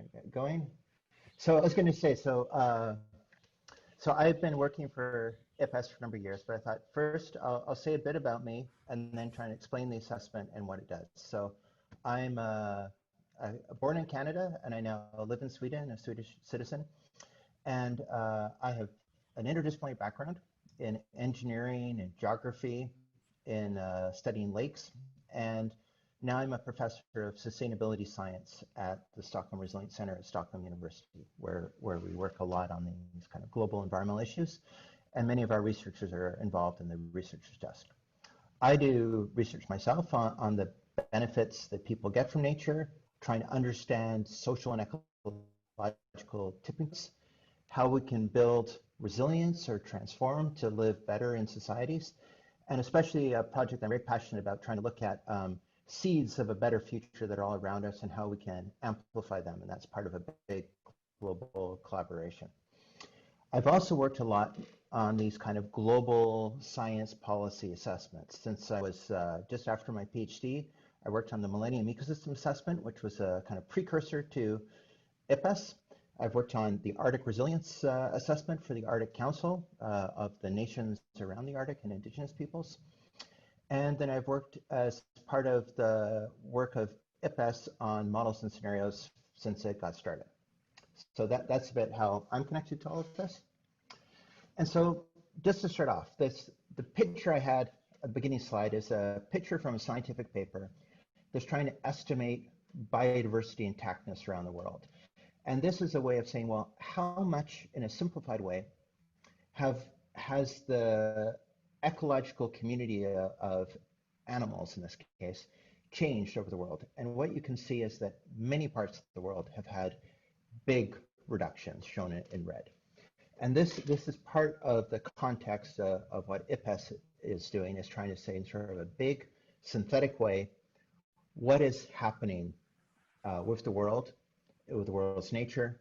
gonna get going. So I was going to say, so I've been working for IPBES for a number of years, but I thought first I'll say a bit about me and then try and explain the assessment and what it does. So I'm born in Canada and I now live in Sweden, a Swedish citizen. And I have an interdisciplinary background in engineering and geography, in studying lakes, and now I'm a professor of sustainability science at the Stockholm Resilience Center at Stockholm University, where we work a lot on these kind of global environmental issues, and many of our researchers are involved in the researcher's desk. I do research myself on the benefits that people get from nature, trying to understand social and ecological tipping points, how we can build resilience or transform to live better in societies, and especially a project I'm very passionate about, trying to look at seeds of a better future that are all around us and how we can amplify them, and that's part of a big global collaboration. I've also worked a lot on these kind of global science policy assessments. Since I was just after my PhD, I worked on the Millennium Ecosystem Assessment, which was a kind of precursor to IPBES. I've worked on the Arctic Resilience Assessment for the Arctic Council of the nations around the Arctic and indigenous peoples. And then I've worked as part of the work of IPBES on models and scenarios since it got started. So that's a bit how I'm connected to all of this. And so just to start off, the picture I had at the beginning slide is a picture from a scientific paper that's trying to estimate biodiversity intactness around the world. And this is a way of saying, well, how much, in a simplified way, has the ecological community of animals, in this case, changed over the world? And what you can see is that many parts of the world have had big reductions, shown in red. And this is part of the context of what IPBES is doing, is trying to say in sort of a big synthetic way, what is happening with the world's nature,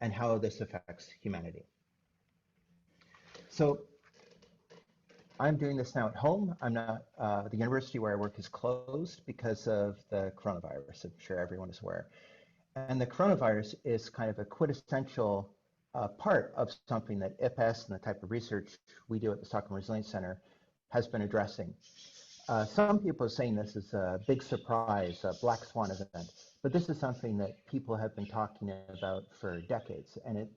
and how this affects humanity. So I'm doing this now at home. I'm not, the university where I work is closed because of the coronavirus. I'm sure everyone is aware. And the coronavirus is kind of a quintessential part of something that IPBES and the type of research we do at the Stockholm Resilience Center has been addressing. Some people are saying this is a big surprise, a black swan event, but this is something that people have been talking about for decades. And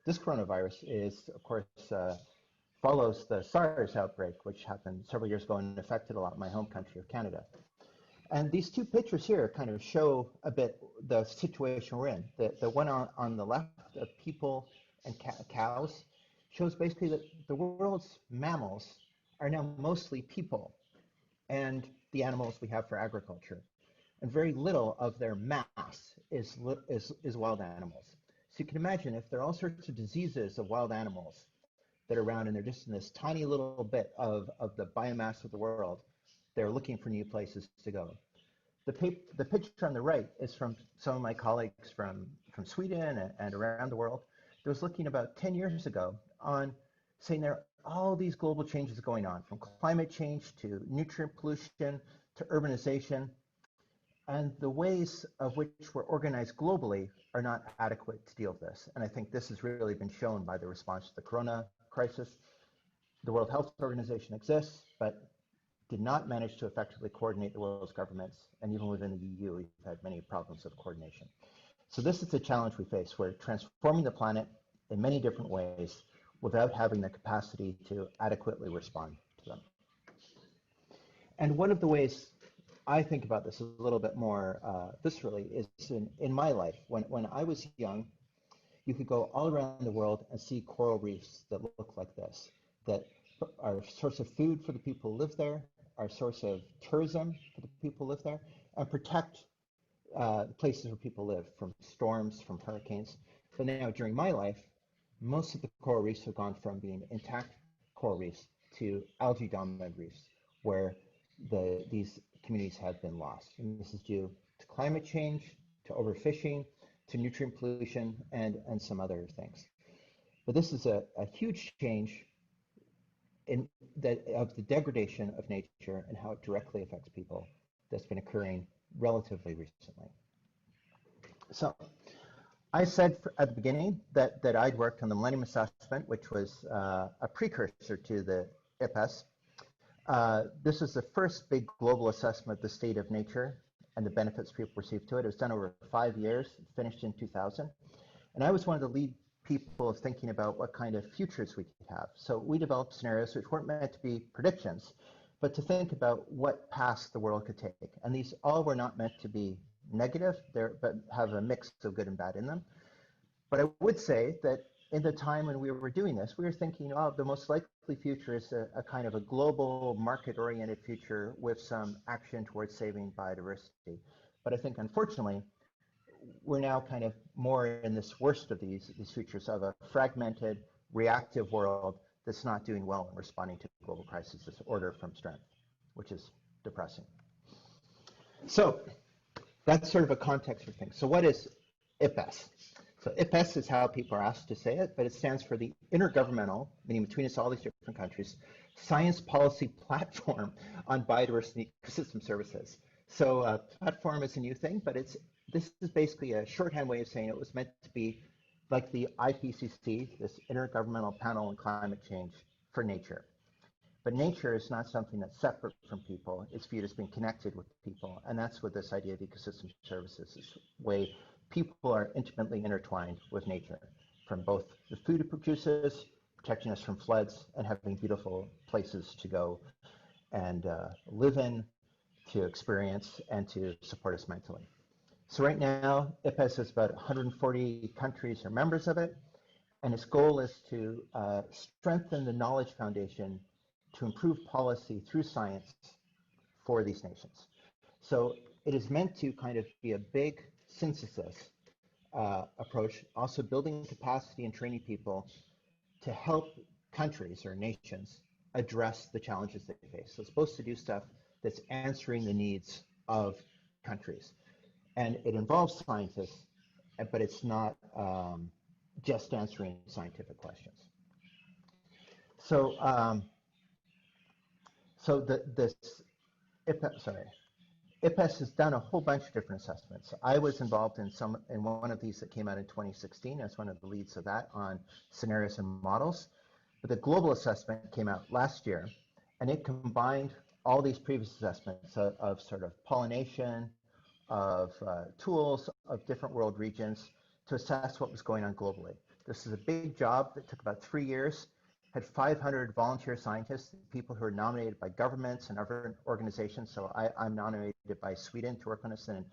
this coronavirus is, of course, follows the SARS outbreak, which happened several years ago and affected a lot my home country of Canada. And these two pictures here kind of show a bit the situation we're in. The one on the left of people and cows shows basically that the world's mammals are now mostly people and the animals we have for agriculture. And very little of their mass is wild animals. So you can imagine if there are all sorts of diseases of wild animals that are around and they're just in this tiny little bit of the biomass of the world, they're looking for new places to go. The picture on the right is from some of my colleagues from Sweden and around the world. That was looking about 10 years ago on saying there are all these global changes going on, from climate change to nutrient pollution to urbanization, and the ways of which we're organized globally are not adequate to deal with this. And I think this has really been shown by the response to the corona crisis. The World Health Organization exists, but did not manage to effectively coordinate the world's governments, and even within the EU, we've had many problems of coordination. So this is the challenge we face. We're transforming the planet in many different ways without having the capacity to adequately respond to them. And one of the ways I think about this a little bit more viscerally is in my life. When I was young, you could go all around the world and see coral reefs that look like this, that are a source of food for the people who live there, are a source of tourism for the people who live there, and protect the places where people live from storms, from hurricanes. But now during my life, most of the coral reefs have gone from being intact coral reefs to algae-dominated reefs, where these communities have been lost. And this is due to climate change, to overfishing, to nutrient pollution, and some other things. But this is a huge change of the degradation of nature and how it directly affects people that's been occurring relatively recently. So I said at the beginning that I'd worked on the Millennium Assessment, which was a precursor to the IPBES. This is the first big global assessment of the state of nature and the benefits people receive to it. It was done over 5 years, finished in 2000. And I was one of the lead people thinking about what kind of futures we could have. So we developed scenarios which weren't meant to be predictions, but to think about what paths the world could take. And these all were not meant to be negative, but have a mix of good and bad in them. But I would say that in the time when we were doing this, we were thinking, oh, the most likely future is a kind of a global market-oriented future with some action towards saving biodiversity. But I think, unfortunately, we're now kind of more in this worst of these futures of a fragmented, reactive world that's not doing well in responding to global crisis, this order from strength, which is depressing. So that's sort of a context for things. So what is IPBES? So IPBES is how people are asked to say it, but it stands for the Intergovernmental, meaning between us all these different countries, Science Policy Platform on Biodiversity Ecosystem Services. So platform is a new thing, but this is basically a shorthand way of saying it was meant to be like the IPCC, this Intergovernmental Panel on Climate Change for nature. But nature is not something that's separate from people. It's viewed as being connected with people. And that's what this idea of ecosystem services is, way people are intimately intertwined with nature, from both the food it produces, protecting us from floods, and having beautiful places to go and live in, to experience, and to support us mentally. So right now, IPBES has about 140 countries are members of it, and its goal is to strengthen the knowledge foundation to improve policy through science for these nations. So it is meant to kind of be a big synthesis approach, also building capacity and training people to help countries or nations address the challenges they face. So it's supposed to do stuff that's answering the needs of countries. And it involves scientists, but it's not just answering scientific questions. So, this IPBES has done a whole bunch of different assessments. I was involved in one of these that came out in 2016 as one of the leads of that on scenarios and models. But the global assessment came out last year, and it combined all these previous assessments of sort of pollination, of tools of different world regions to assess what was going on globally. This is a big job that took about 3 years, had 500 volunteer scientists, people who are nominated by governments and other organizations. So I'm nominated by Sweden to work on this, and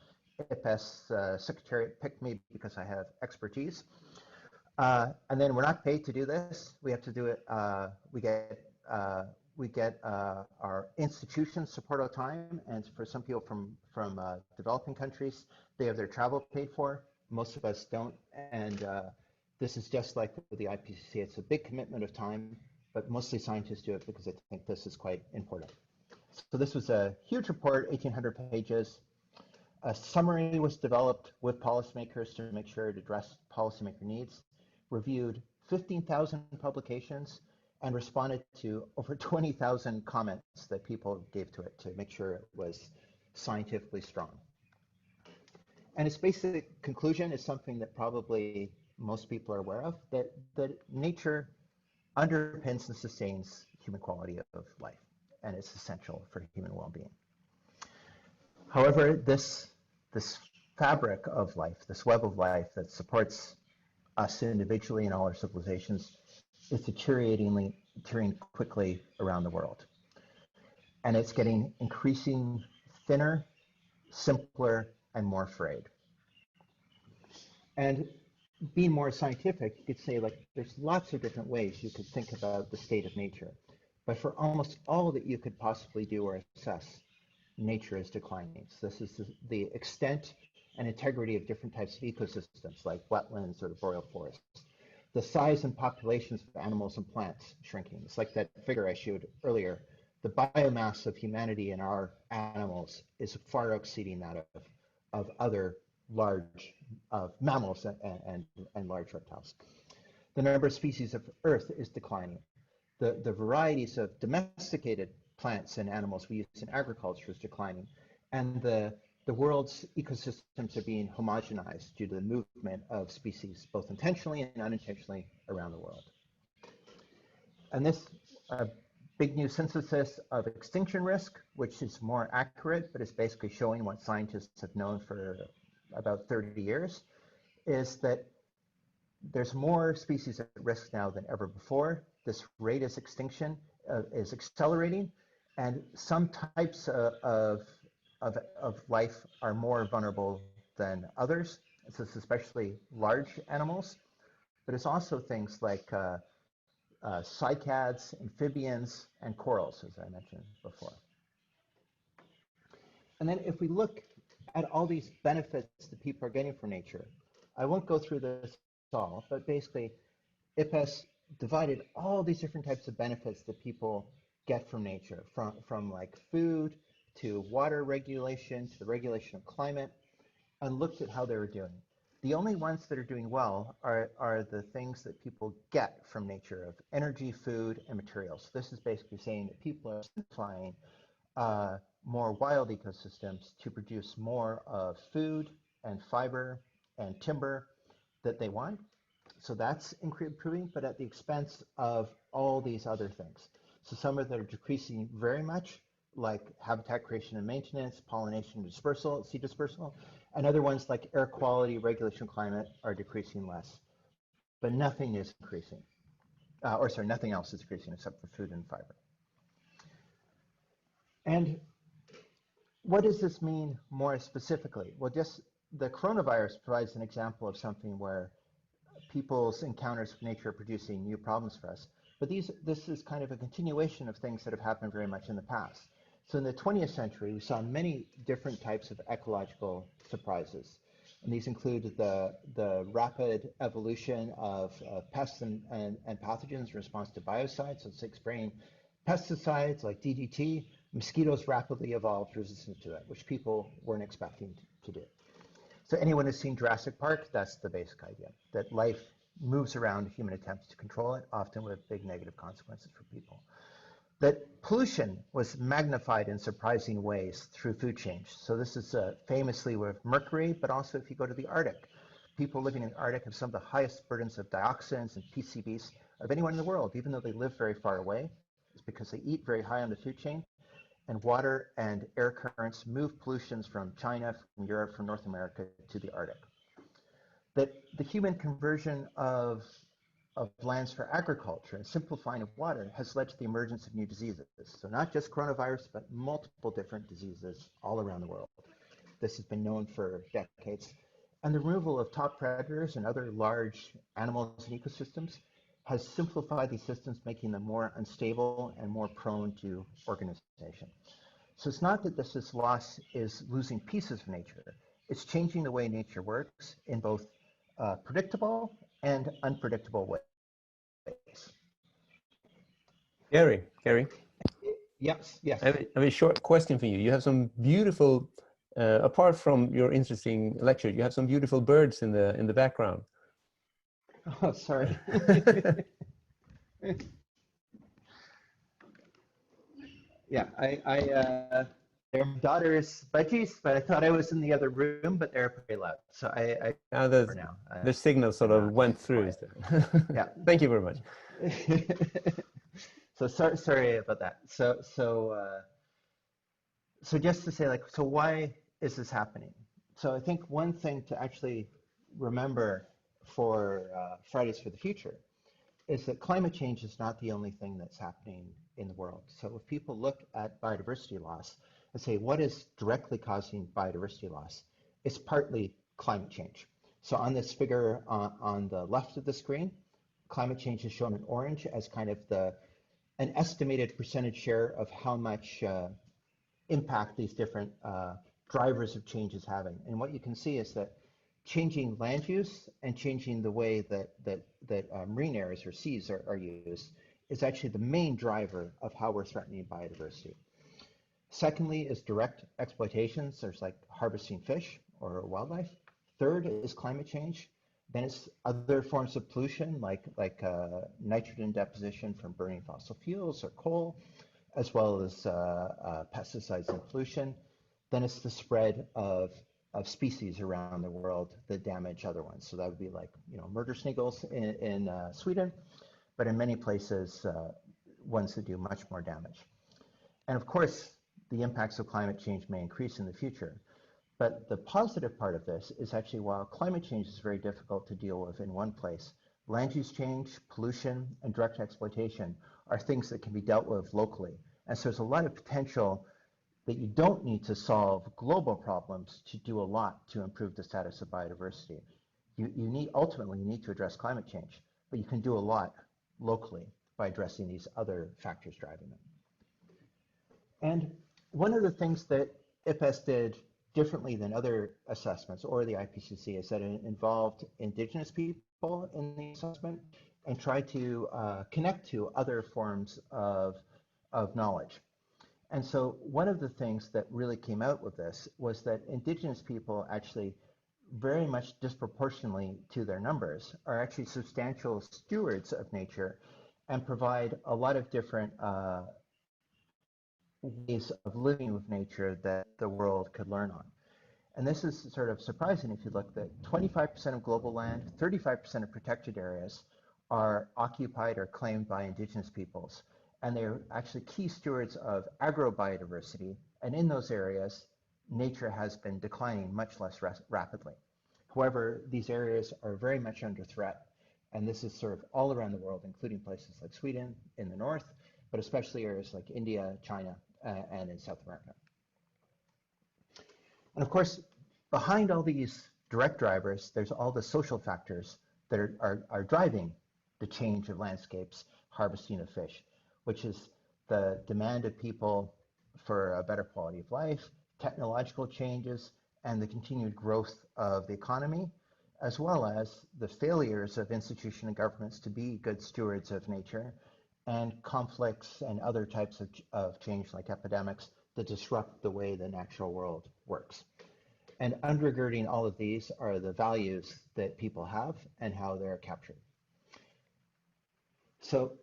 IPBES Secretariat picked me because I have expertise. And then we're not paid to do this. We have to do it, we get our institutions support all the time, and for some people from developing countries, they have their travel paid for. Most of us don't, and this is just like with the IPCC. It's a big commitment of time, but mostly scientists do it because they think this is quite important. So this was a huge report, 1,800 pages. A summary was developed with policymakers to make sure it addressed policymaker needs, reviewed 15,000 publications, and responded to over 20,000 comments that people gave to it to make sure it was scientifically strong. And its basic conclusion is something that probably most people are aware of, that nature underpins and sustains human quality of life, and it's essential for human well-being. However, this fabric of life, this web of life that supports us individually and all our civilizations, is deteriorating quickly around the world. And it's getting increasing thinner, simpler, and more frayed. And being more scientific, you could say, like, there's lots of different ways you could think about the state of nature. But for almost all that you could possibly do or assess, nature is declining. So this is the extent and integrity of different types of ecosystems, like wetlands or the boreal forests. The size and populations of animals and plants shrinking. It's like that figure I showed earlier. The biomass of humanity and our animals is far exceeding that of other large mammals and large reptiles. The number of species of Earth is declining. The varieties of domesticated plants and animals we use in agriculture is declining. And the the world's ecosystems are being homogenized due to the movement of species, both intentionally and unintentionally around the world. And this big new synthesis of extinction risk, which is more accurate, but is basically showing what scientists have known for about 30 years, is that there's more species at risk now than ever before. This rate of extinction is accelerating, and some types of life are more vulnerable than others. This is especially large animals, but it's also things like cycads, amphibians, and corals, as I mentioned before. And then if we look at all these benefits that people are getting from nature, I won't go through this all, but basically IPBES divided all these different types of benefits that people get from nature, from like food to water regulation to the regulation of climate, and looked at how they were doing. The only ones that are doing well are the things that people get from nature of energy, food, and materials. This is basically saying that people are simplifying more wild ecosystems to produce more of food and fiber and timber that they want. So that's improving, but at the expense of all these other things. So some of them are decreasing very much, like habitat creation and maintenance, pollination, dispersal, seed dispersal, and other ones like air quality, regulation, climate are decreasing less. But nothing is increasing, nothing else is decreasing except for food and fiber. And what does this mean more specifically? Well, just the coronavirus provides an example of something where people's encounters with nature are producing new problems for us. But this is kind of a continuation of things that have happened very much in the past. So in the 20th century, we saw many different types of ecological surprises. And these include the rapid evolution of pests and pathogens in response to biocides. So it's spraying pesticides like DDT. Mosquitoes rapidly evolved resistance to it, which people weren't expecting to do. So anyone who's seen Jurassic Park, that's the basic idea, that life moves around human attempts to control it, often with big negative consequences for people. That pollution was magnified in surprising ways through food change. So this is famously with mercury, but also if you go to the Arctic. People living in the Arctic have some of the highest burdens of dioxins and PCBs of anyone in the world, even though they live very far away. It's because they eat very high on the food chain. And water and air currents move pollutions from China, from Europe, from North America to the Arctic. That the human conversion of lands for agriculture and simplifying of water has led to the emergence of new diseases. So not just coronavirus, but multiple different diseases all around the world. This has been known for decades. And the removal of top predators and other large animals and ecosystems has simplified these systems, making them more unstable and more prone to organization. So it's not that this loss is losing pieces of nature. It's changing the way nature works in both predictable and unpredictable ways. Garry. Yes. I have a short question for you. You have some beautiful, apart from your interesting lecture, you have some beautiful birds in the background. Oh, sorry. Yeah, they're my daughter's budgies, but I thought I was in the other room, but they're pretty loud. So the signal sort of went through. Yeah. Thank you very much. So sorry about that. So just to say, so why is this happening? So I think one thing to actually remember for Fridays for the Future is that climate change is not the only thing that's happening in the world. So if people look at biodiversity loss and say, what is directly causing biodiversity loss? It's partly climate change. So on this figure on the left of the screen, climate change is shown in orange as kind of an estimated percentage share of how much impact these different drivers of change is having. And what you can see is that changing land use and changing the way that marine areas or seas are used is actually the main driver of how we're threatening biodiversity. Secondly is direct exploitations. There's like harvesting fish or wildlife. Third is climate change. Then it's other forms of pollution like nitrogen deposition from burning fossil fuels or coal, as well as pesticides and pollution. then it's the spread of species around the world that damage other ones. So that would be like, murder sniggles in Sweden, but in many places, ones that do much more damage. And of course, the impacts of climate change may increase in the future. But the positive part of this is actually, while climate change is very difficult to deal with in one place, land use change, pollution, and direct exploitation are things that can be dealt with locally. And so there's a lot of potential that you don't need to solve global problems to do a lot to improve the status of biodiversity. Ultimately, you need to address climate change, but you can do a lot locally by addressing these other factors driving them. And one of the things that IPBES did differently than other assessments or the IPCC is that it involved Indigenous people in the assessment and tried to connect to other forms of knowledge. And so one of the things that really came out with this was that Indigenous people actually very much disproportionately to their numbers are actually substantial stewards of nature and provide a lot of different ways of living with nature that the world could learn on. And this is sort of surprising if you look that 25% of global land, 35% of protected areas are occupied or claimed by Indigenous peoples. And they're actually key stewards of agrobiodiversity. And in those areas, nature has been declining much less rapidly. However, these areas are very much under threat. And this is sort of all around the world, including places like Sweden in the north, but especially areas like India, China, and in South America. And of course, behind all these direct drivers, there's all the social factors that are driving the change of landscapes, harvesting of fish, which is the demand of people for a better quality of life, technological changes, and the continued growth of the economy, as well as the failures of institutions and governments to be good stewards of nature, and conflicts and other types of change like epidemics that disrupt the way the natural world works. And undergirding all of these are the values that people have and how they're captured. So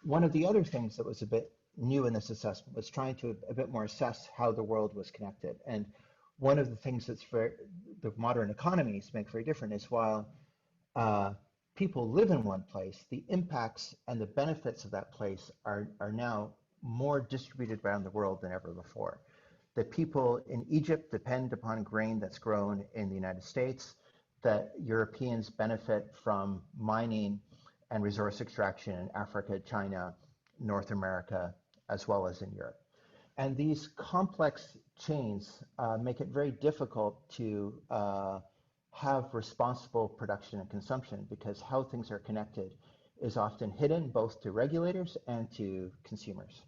one of the other things that was a bit new in this assessment was trying to a bit more assess how the world was connected. And one of the things that's the modern economies make very different is while people live in one place, the impacts and the benefits of that place are now more distributed around the world than ever before. That people in Egypt depend upon grain that's grown in the United States, that Europeans benefit from mining and resource extraction in Africa, China, North America, as well as in Europe. And these complex chains make it very difficult to have responsible production and consumption because how things are connected is often hidden both to regulators and to consumers.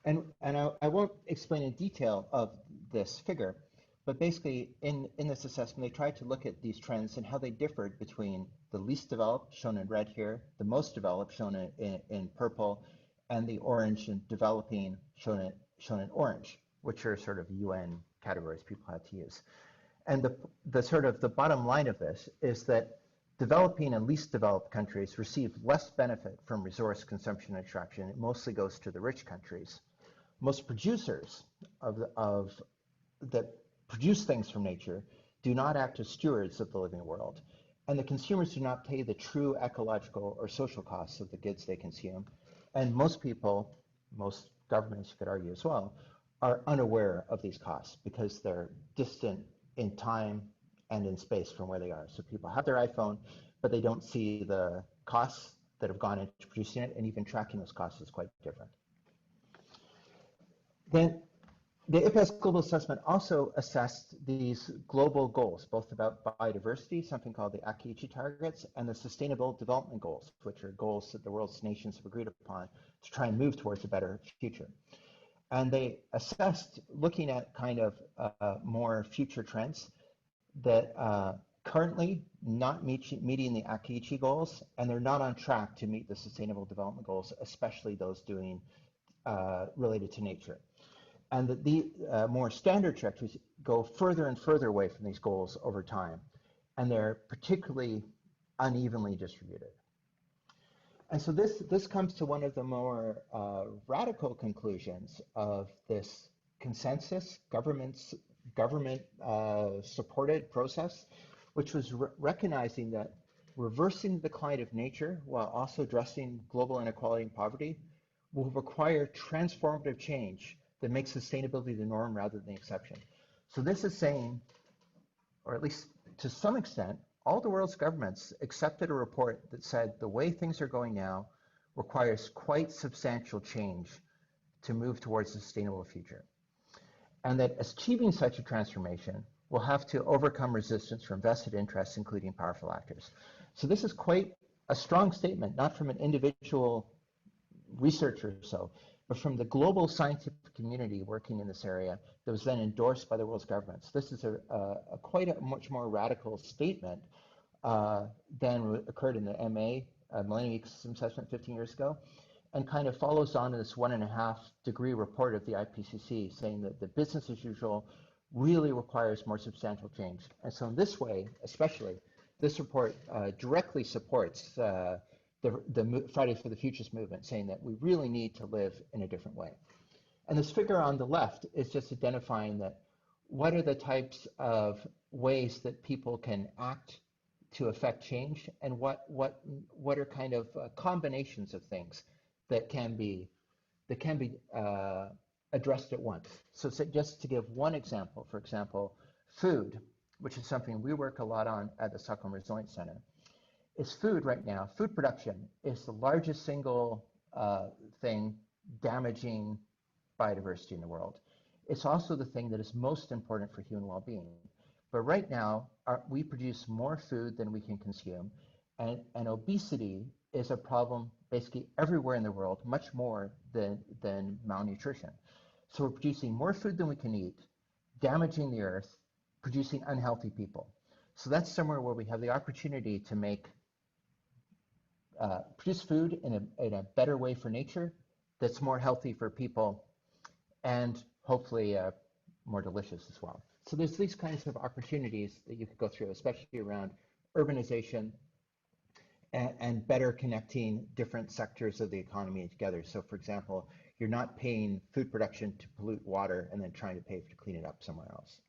And I won't explain in detail of this figure, but basically in this assessment, they tried to look at these trends and how they differed between the least developed, shown in red here, the most developed, shown in purple, and the orange and developing, shown in orange, which are sort of UN categories people had to use. And the sort of the bottom line of this is that developing and least developed countries receive less benefit from resource consumption and extraction. It mostly goes to the rich countries. Most producers that produce things from nature do not act as stewards of the living world. And the consumers do not pay the true ecological or social costs of the goods they consume. And most people, most governments you could argue as well, are unaware of these costs because they're distant in time and in space from where they are. So people have their iPhone, but they don't see the costs that have gone into producing it, and even tracking those costs is quite different. Then the IPBES Global Assessment also assessed these global goals, both about biodiversity, something called the Akiichi targets, and the Sustainable Development Goals, which are goals that the world's nations have agreed upon to try and move towards a better future. And they assessed, looking at kind of more future trends that currently not meeting the Akiichi goals, and they're not on track to meet the Sustainable Development Goals, especially those doing related to nature. And that the more standard trajectories go further and further away from these goals over time, and they're particularly unevenly distributed. And so this comes to one of the more radical conclusions of this consensus, government supported process, which was recognizing that reversing the decline of nature while also addressing global inequality and poverty will require transformative change that makes sustainability the norm rather than the exception. So this is saying, or at least to some extent, all the world's governments accepted a report that said the way things are going now requires quite substantial change to move towards a sustainable future. And that achieving such a transformation will have to overcome resistance from vested interests, including powerful actors. So this is quite a strong statement, not from an individual researcher or so, but from the global scientific community working in this area that was then endorsed by the world's governments. This is quite a much more radical statement than occurred in the MA, Millennium Ecosystem Assessment 15 years ago, and kind of follows on to this 1.5 degree report of the IPCC saying that the business as usual really requires more substantial change. And so in this way, especially, this report directly supports the Fridays for the Futures movement, saying that we really need to live in a different way. And this figure on the left is just identifying that what are the types of ways that people can act to affect change, and what are kind of combinations of things that can be addressed at once. So just to give one example, for example, food, which is something we work a lot on at the Stockholm Resilience Center, is food right now. Food production is the largest single thing damaging biodiversity in the world. It's also the thing that is most important for human well-being. But right now, we produce more food than we can consume, and obesity is a problem basically everywhere in the world, much more than malnutrition. So we're producing more food than we can eat, damaging the earth, producing unhealthy people. So that's somewhere where we have the opportunity to produce food in a better way for nature that's more healthy for people and hopefully more delicious as well. So there's these kinds of opportunities that you could go through, especially around urbanization and better connecting different sectors of the economy together. So for example, you're not paying food production to pollute water and then trying to pay to clean it up somewhere else.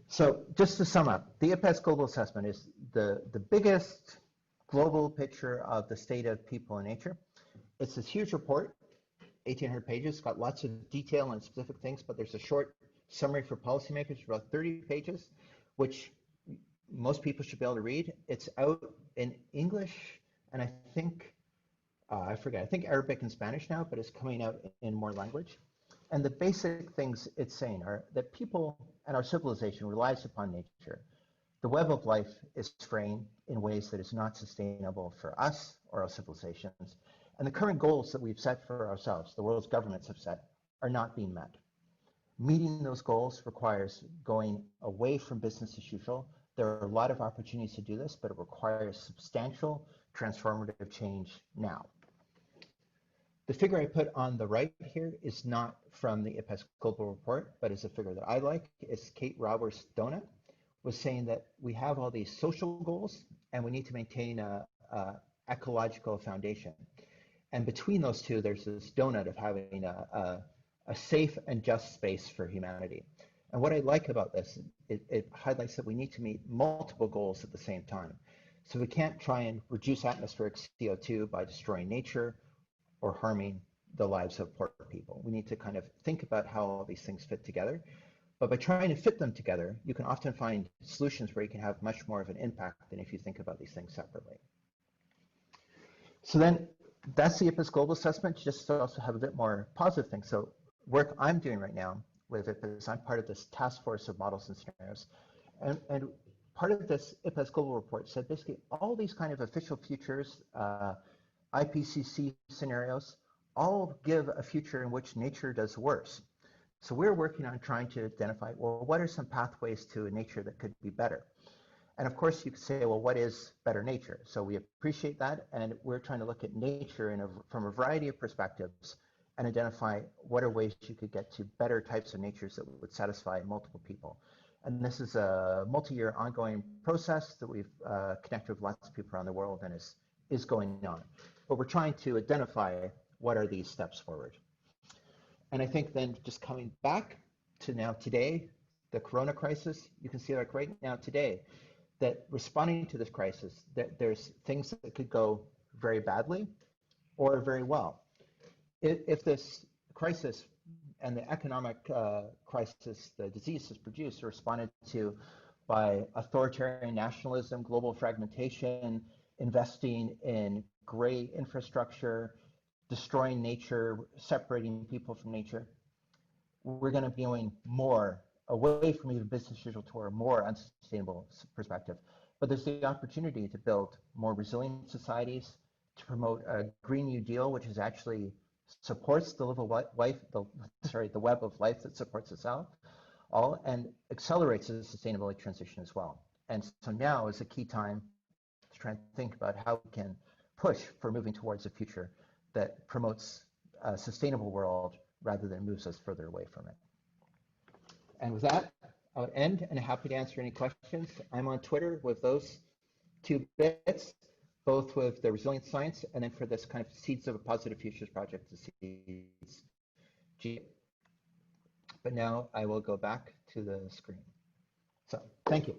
So just to sum up, the IPBES Global Assessment is the biggest global picture of the state of people and nature. It's this huge report, 1,800 pages, got lots of detail on specific things, but there's a short summary for policymakers, about 30 pages, which most people should be able to read. It's out in English, and I think, I think Arabic and Spanish now, but it's coming out in more language. And the basic things it's saying are that people and our civilization relies upon nature. The web of life is fraying in ways that is not sustainable for us or our civilizations. And the current goals that we've set for ourselves, the world's governments have set, are not being met. Meeting those goals requires going away from business as usual. There are a lot of opportunities to do this, but it requires substantial transformative change now. The figure I put on the right here is not from the IPBES Global Report, but is a figure that I like. It's Kate Raworth's donut, was saying that we have all these social goals and we need to maintain a ecological foundation. And between those two, there's this donut of having a safe and just space for humanity. And what I like about this, it highlights that we need to meet multiple goals at the same time. So we can't try and reduce atmospheric CO2 by destroying nature or harming the lives of poor people. We need to kind of think about how all these things fit together. But by trying to fit them together, you can often find solutions where you can have much more of an impact than if you think about these things separately. So then that's the IPBES Global Assessment, just to also have a bit more positive things. So work I'm doing right now with IPBES, I'm part of this task force of models and scenarios. And part of this IPBES Global Report said basically all these kind of official futures, IPCC scenarios, all give a future in which nature does worse. So we're working on trying to identify, well, what are some pathways to a nature that could be better? And of course, you could say, well, what is better nature? So we appreciate that, and we're trying to look at nature from a variety of perspectives and identify what are ways you could get to better types of natures that would satisfy multiple people. And this is a multi-year ongoing process that we've connected with lots of people around the world and is going on. But we're trying to identify what are these steps forward. And I think then just coming back to now today, the Corona crisis, you can see like right now today, that responding to this crisis, that there's things that could go very badly or very well. If this crisis and the economic crisis the disease has produced are responded to by authoritarian nationalism, global fragmentation, investing in gray infrastructure, destroying nature, separating people from nature, we're going to be going more away from even business as usual to a more unsustainable perspective. But there's the opportunity to build more resilient societies, to promote a Green New Deal, which is actually supports the the web of life that supports us all, and accelerates the sustainability transition as well. And so now is a key time to try and think about how we can push for moving towards a future that promotes a sustainable world rather than moves us further away from it. And with that, I would end and happy to answer any questions. I'm on Twitter with those 2 bits, both with the resilient science and then for this kind of Seeds of a Positive Futures project, the Seeds. But now I will go back to the screen. So thank you.